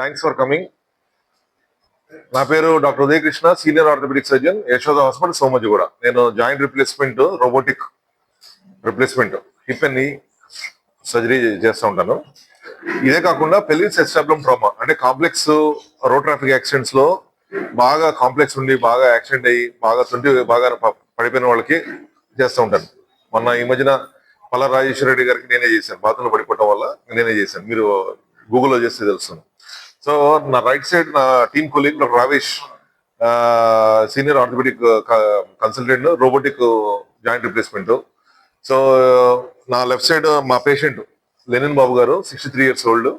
Thanks for coming. నా పేరు doctor Uday Krishna, senior orthopaedic surgeon, Yashoda hospital, Somajiguda. నేను joint replacement, robotic replacement, hip and knee surgery చేస్తూ ఉంటాను. ఇదే కాకుండా పెల్విస్ ఎస్టాబ్లం ట్రామా అంటే కాంప్లెక్స్ రోడ్ ట్రాఫిక్ యాక్సిడెంట్స్ లో బాగా కాంప్లెక్స్ ఉండి బాగా యాక్సిడెంట్ అయ్యి బాగా పడిపోయిన వాళ్ళకి చేస్తూ ఉంటాను. మొన్న ఈ మధ్యన పల్ల రాజేశ్వర రెడ్డి గారికి నేనే చేశాను. బాత్రూంలో పడిపోవటం వల్ల నేనే చేశాను. మీరు గూగుల్లో చేస్తే తెలుస్తుంది. సో నా రైట్ సైడ్ నా team colleague doctor Ravesh, senior orthopaedic consultant, robotic joint replacement. So నా లెఫ్ట్ సైడ్ మా patient Lenin Babu garu, 63 years old.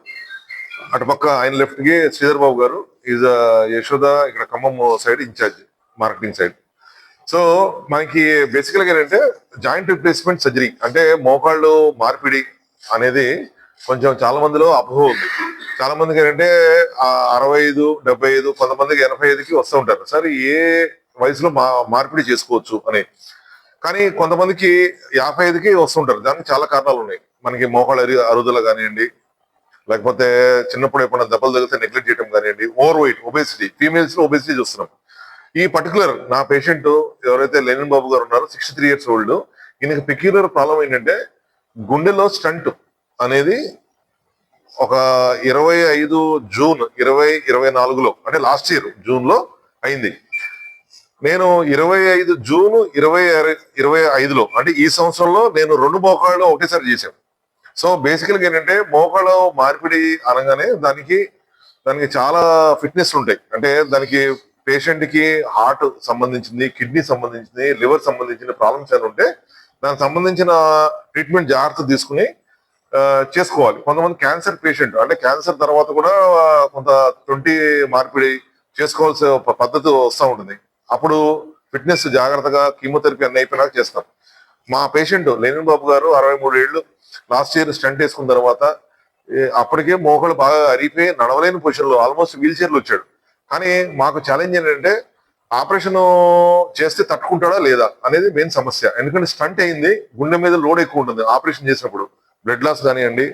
అటుపక్క ఆయన లెఫ్ట్ కి శ్రీధర్ బాబు గారు, ఈజ్ యశోద ఇక్కడ Khammam side in-charge, marketing side. So మనకి బేసికల్ గా ఏంటంటే జాయింట్ రిప్లేస్మెంట్ సర్జరీ అంటే మోకాళ్ళు మార్పిడి అనేది కొంచెం చాలా మందిలో అపోహ ఉంది. చాలా మందికి ఏంటంటే 65, 75, కొంతమందికి 85కి వస్తూ ఉంటారు. సరే ఏ వయసులో మార్పిడి చేసుకోవచ్చు అని. కానీ కొంతమందికి 55కి వస్తుంటారు. దానికి చాలా కారణాలు ఉన్నాయి. మనకి మోకాళ్ళ అరుదల కానివ్వండి, లేకపోతే చిన్నప్పుడు ఎప్పుడైనా దెబ్బలు తగిలితే నెగ్లెక్ట్ చేయడం కానివ్వండి, ఓవర్ వెయిట్, ఒబేసిటీ, ఫీమేల్స్ లో ఒబేసిటీ చూస్తున్నాం. ఈ పర్టికులర్ నా పేషెంట్ ఎవరైతే లెనిన్ బాబు గారు ఉన్నారో, 63 years ఓల్డ్, ఈయనకి పెక్యులర్ ప్రాబ్లం ఏంటంటే గుండెలో స్టంట్ అనేది ఒక 25 జూన్ 2024లో అంటే లాస్ట్ ఇయర్ జూన్ లో అయింది. నేను 25 జూన్ 2025లో అంటే ఈ సంవత్సరంలో నేను 2 మోకాళ్ళు ఒకటేసారి చేశాను. సో బేసికల్గా ఏంటంటే మోకాళ్ళ మార్పిడి అనగానే దానికి చాలా ఫిట్నెస్ ఉంటాయి. అంటే దానికి పేషెంట్ కి హార్ట్ సంబంధించింది, కిడ్నీ సంబంధించింది, లివర్ సంబంధించిన ప్రాబ్లమ్స్ ఏమైనా ఉంటే దానికి సంబంధించిన ట్రీట్మెంట్ జాగ్రత్త తీసుకుని చేసుకోవాలి. కొంతమంది క్యాన్సర్ పేషెంట్ అంటే క్యాన్సర్ తర్వాత కూడా కొంత 20 మార్పిడి చేసుకోవాల్సిన పద్ధతి వస్తూ ఉంటుంది. అప్పుడు ఫిట్నెస్ జాగ్రత్తగా కీమోథెరపీ అన్ని అయిపోయినాక చేస్తాం. మా పేషెంట్ లెనిన్ బాబు గారు 63 ఏళ్ళు, లాస్ట్ ఇయర్ స్టంట్ వేసుకున్న తర్వాత అప్పటికే మోకాళ్ళు బాగా అరిగిపోయి నడవలేని పొజిషన్లో ఆల్మోస్ట్ వీల్ చైర్లో వచ్చాడు. కానీ మాకు ఛాలెంజ్ ఏంటంటే ఆపరేషన్ చేస్తే తట్టుకుంటాడా లేదా అనేది మెయిన్ సమస్య. ఎందుకంటే స్టంట్ అయింది, గుండె మీద లోడ్ ఎక్కువ ఉంటుంది. ఆపరేషన్ చేసినప్పుడు బ్లడ్ లాస్ కానివ్వండి,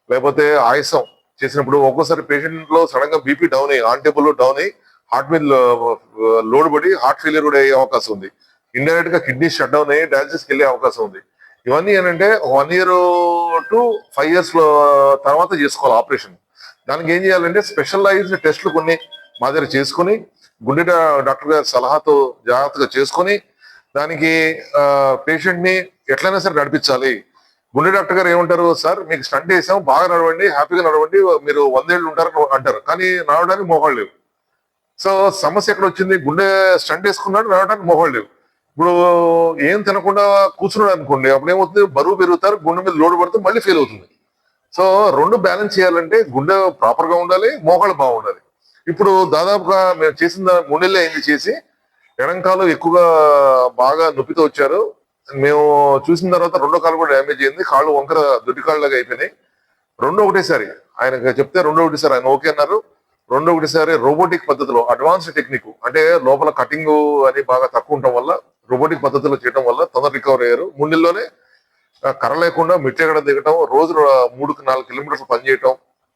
లేకపోతే ఆయాసం చేసినప్పుడు ఒక్కోసారి పేషెంట్ లో సడన్ గా బీపీ డౌన్ అయ్యి, ఆన్ టేబుల్ లో డౌన్ అయ్యి హార్ట్ మీద లోడ్ పడి హార్ట్ ఫెయిలియర్ కూడా అయ్యే అవకాశం ఉంది. ఇండైరెక్ట్ గా కిడ్నీ షట్ డౌన్ అయ్యి డయాలసిస్కి వెళ్ళే అవకాశం ఉంది. ఇవన్నీ ఏంటంటే 1 year to 5 years తర్వాత చేసుకోవాలి ఆపరేషన్. దానికి ఏం చేయాలంటే స్పెషలైజ్డ్ టెస్ట్లు కొన్ని మా దగ్గర చేసుకుని, గుండె డాక్టర్ గారి సలహాతో జాగ్రత్తగా చేసుకొని దానికి పేషెంట్ ని ఎట్లయినా సరే నడిపించాలి. గుండె డాక్టర్ గారు ఏమంటారు, సార్ మీకు స్టంట్ వేసాం, బాగా నడవండి, హ్యాపీగా నడవండి, మీరు 100 ఏళ్ళు ఉంటారు అంటారు. కానీ నడవడానికి మోకాళ్ళు లేవు. సో సమస్య ఎక్కడ వచ్చింది, గుండె స్టంట్ వేసుకున్నాడు, నడవడానికి మోకాళ్ళు లేవు. ఇప్పుడు ఏం తినకుండా కూర్చున్నాడు అనుకోండి, అప్పుడు ఏమవుతుంది, బరువు పెరుగుతారు, గుండె మీద లోడ్ పడితే మళ్ళీ ఫెయిల్ అవుతుంది. సో 2 బ్యాలెన్స్ చేయాలంటే గుండె ప్రాపర్ గా ఉండాలి, మోకాళ్ళు బాగుండాలి. ఇప్పుడు దాదాపుగా మేము చేసిన 3 నెలలు అయింది చేసి, ఎడంకాలు ఎక్కువగా బాగా నొప్పితో వచ్చారు. మేము చూసిన తర్వాత 2వ కాలు కూడా డ్యామేజ్ అయింది, కాళ్ళు వంకర దొడ్డి కాళ్ళగా అయిపోయినాయి. 2 ఒకటేసారి ఆయన చెప్తే 2 ఒకటేసారి ఆయన ఓకే అన్నారు. 2 ఒకటేసారి రోబోటిక్ పద్ధతిలో అడ్వాన్స్డ్ టెక్నిక్ అంటే లోపల కటింగ్ అని బాగా తక్కువ ఉండటం వల్ల రోబోటిక్ పద్ధతిలో చేయడం వల్ల తొందర రికవర్ అయ్యారు. 3 నెలల్లోనే కర్ర లేకుండా మెట్లు ఎక్కడ దిగటం, రోజు 3-4 కిలోమీటర్లు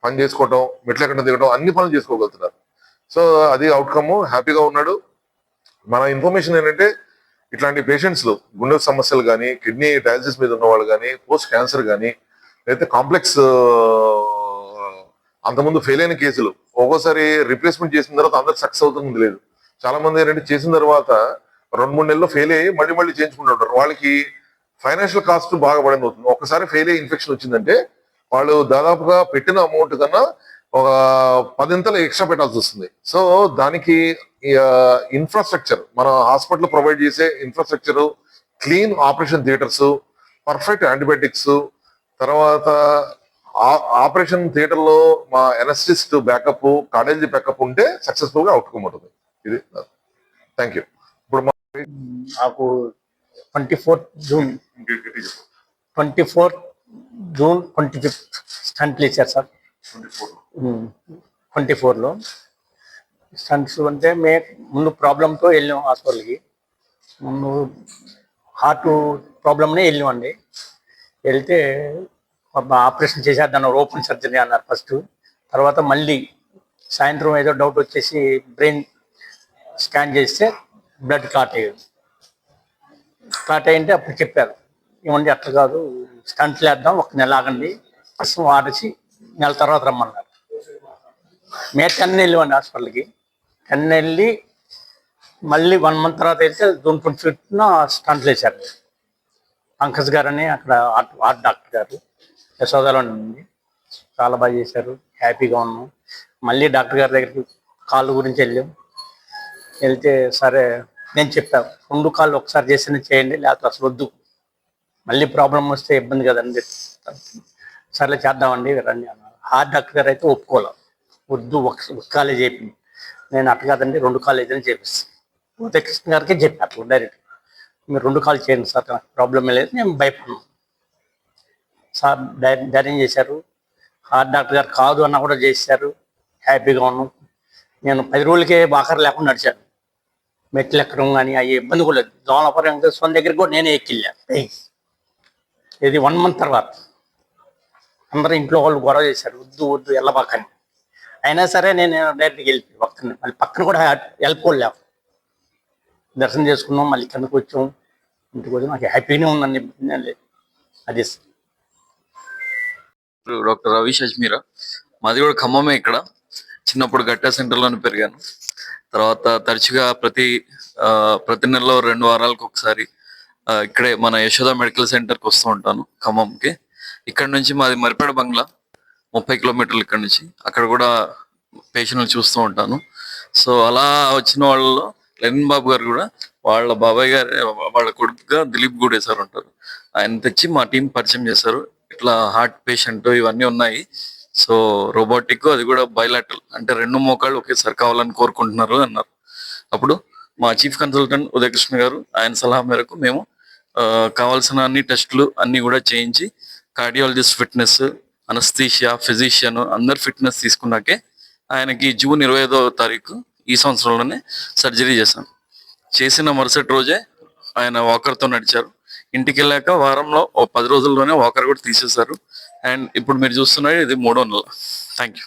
పని చేసుకోవటం, మెట్లు ఎక్కడ దిగటం, అన్ని పనులు చేసుకోగలుగుతున్నారు. సో అది అవుట్కమ్, హ్యాపీగా ఉన్నాడు. మన ఇన్ఫర్మేషన్ ఏంటంటే ఇట్లాంటి పేషెంట్స్ లో గుండె సమస్యలు కానీ, కిడ్నీ డయాలసిస్ మీద ఉన్న వాళ్ళు కానీ, పోస్ట్ క్యాన్సర్ కానీ, లేకపోతే కాంప్లెక్స్ అంతకుముందు ఫెయిల్ అయిన కేసులు, ఒక్కోసారి రిప్లేస్మెంట్ చేసిన తర్వాత అందరికి సక్సెస్ అవుతుంది లేదు. చాలా మంది ఏంటంటే చేసిన తర్వాత 2-3 నెలల్లో ఫెయిల్ అయ్యి మళ్ళీ చేయించుకుంటుంటారు. వాళ్ళకి ఫైనాన్షియల్ కాస్ట్ బాగా పడింది అవుతుంది. ఒకసారి ఫెయిల్ అయ్యి ఇన్ఫెక్షన్ వచ్చిందంటే వాళ్ళు దాదాపుగా పెట్టిన అమౌంట్ కన్నా ఒక 10 ఎక్స్ట్రా పెట్టాల్సి వస్తుంది. సో దానికి ఇన్ఫ్రాస్ట్రక్చర్, మన హాస్పిటల్ ప్రొవైడ్ చేసే infrastructure, clean operation theatres, perfect antibiotics, తర్వాత ఆపరేషన్ థియేటర్ లో మా ఎనస్టిస్ట్ బ్యాకప్, కార్డియాలజీ బ్యాకప్ ఉంటే సక్సెస్ఫుల్ గా అవుట్కమ్ ఉంటుంది. ఇది థ్యాంక్ యూ. ఇప్పుడు నాకు 24 జూన్ 25th స్టంట్లు ఇచ్చారు సార్. 24లో స్టంట్స్ అంటే ముందు ప్రాబ్లంతో వెళ్ళాం హాస్పిటల్కి. ముందు హార్ట్ ప్రాబ్లంనే వెళ్ళామండి. వెళ్తే ఆపరేషన్ చేసేద్దాం, ఓపెన్ సర్జరీ అన్నారు ఫస్ట్. తర్వాత మళ్ళీ సాయంత్రం ఏదో డౌట్ వచ్చేసి బ్రెయిన్ స్కాన్ చేస్తే బ్లడ్ క్లాట్ అయ్యేది. క్లాట్ అయ్యింటే అప్పుడు చెప్పారు, ఏమండి అట్లా కాదు, స్టంట్లు వేద్దాం, ఒక నెల ఆగండి, వాడిచి నెల తర్వాత రమ్మన్నారు. మే 10 వెళ్ళివ్వండి హాస్పిటల్కి. 10 వెళ్ళి మళ్ళీ 1 మంత్ తర్వాత వెళ్తే దుంపటి చుట్టూ స్టంట్లు వేశారు. పంకజ్ గారు అని అక్కడ ఆర్ట్ డాక్టర్ గారు యశోదలో ఉంది, చాలా బాగా చేశారు, హ్యాపీగా ఉన్నాం. మళ్ళీ డాక్టర్ గారి దగ్గరికి కాళ్ళు గురించి వెళ్తే సరే నేను చెప్పాను, 2 కాళ్ళు ఒకసారి చేసిన చేయండి, లేకపోతే అసలు వద్దు, మళ్ళీ ప్రాబ్లం వస్తే ఇబ్బంది కదండి, సర్లే చేద్దామండి రండి అన్నారు. హార్ట్ డాక్టర్ గారు అయితే ఒప్పుకోలేదు, వద్దు ఒక కాలేజ్ చెప్పింది. నేను అట్లా కాదండి 2 కాలేజ్ అని చేపిస్తాను. ఉదయకృష్ణ గారికి చెప్పి అట్లా డైరెక్ట్, మీరు 2 కాళ్ళు చేయండి సార్, నాకు ప్రాబ్లం లేదు, నేను భయపడను సార్. ధైర్యం చేశారు. హార్ట్ డాక్టర్ గారు కాదు అన్న కూడా చేశారు, హ్యాపీగా ఉన్నాం. నేను 10 రోజులకే వాకర్ లేకుండా నడిచాను, మెట్లు ఎక్కడం కానీ అయ్యే ఇబ్బంది కూడా లేదు. దోమలపురం వెంకటేశ్వర దగ్గరికి కూడా నేనే ఎక్కిళ్ళాను. ఇది 1 మంత్ తర్వాత అందరూ ఇంట్లో వాళ్ళు గొడవ చేశారు, వద్దు వద్దు వెళ్ళబాకని. అయినా సరే నేను డైరెక్ట్గా వెళ్ళి పక్కన, మళ్ళీ పక్కన కూడా వెళ్ళిపోలేము. దర్శనం చేసుకున్నాం, మళ్ళీ కిందకు వచ్చాం, ఇంటికి వచ్చి నాకు హ్యాపీగానే ఉందండి, ఇబ్బంది లేదు. అది డాక్టర్ రవి అజ్మీరా. మాది కూడా ఖమ్మమే. ఇక్కడ చిన్నప్పుడు గట్టా సెంటర్లోనే పెరిగాను. తర్వాత తరచుగా ప్రతి నెలలో 2 వారాలకు ఒకసారి ఇక్కడే మన యశోద మెడికల్ సెంటర్కి వస్తూ ఉంటాను ఖమ్మంకి. ఇక్కడ నుంచి మాది మరిపేడ బంగ్లా, 30 కిలోమీటర్లు ఇక్కడ నుంచి. అక్కడ కూడా పేషెంట్లు చూస్తూ ఉంటాను. సో అలా వచ్చిన వాళ్ళలో లెనిన్ బాబు గారు కూడా వాళ్ళ బాబాయ్ గారు, వాళ్ళ కొడుకుగా దిలీప్ గూడే సార్ ఉంటారు, ఆయన తెచ్చి మా టీం పరిచయం చేశారు. ఇట్లా హార్ట్ పేషెంట్ ఇవన్నీ ఉన్నాయి, సో రోబోటిక్, అది కూడా బైలాటరల్, అంటే 2 మోకాళ్ళు ఒకేసారి కావాలని కోరుకుంటున్నారు అన్నారు. అప్పుడు మా చీఫ్ కన్సల్టెంట్ ఉదయకృష్ణ గారు, ఆయన సలహా మేరకు మేము కావాల్సిన అన్ని టెస్టులు అన్ని కూడా చేయించి, కార్డియాలజిస్ట్ ఫిట్నెస్, అనస్థీషియా, ఫిజిషియన్ అందరు ఫిట్నెస్ తీసుకున్నాకే ఆయనకి జూన్ 25వ తారీఖు ఈ సంవత్సరంలోనే సర్జరీ చేశాను. చేసిన మరుసటి రోజే ఆయన వాకర్తో నడిచారు. ఇంటికి వెళ్ళాక వారంలో 10 రోజుల్లోనే వాకర్ కూడా తీసేశారు. అండ్ ఇప్పుడు మీరు చూస్తున్నారు, ఇది 3వ నెల. Thank you.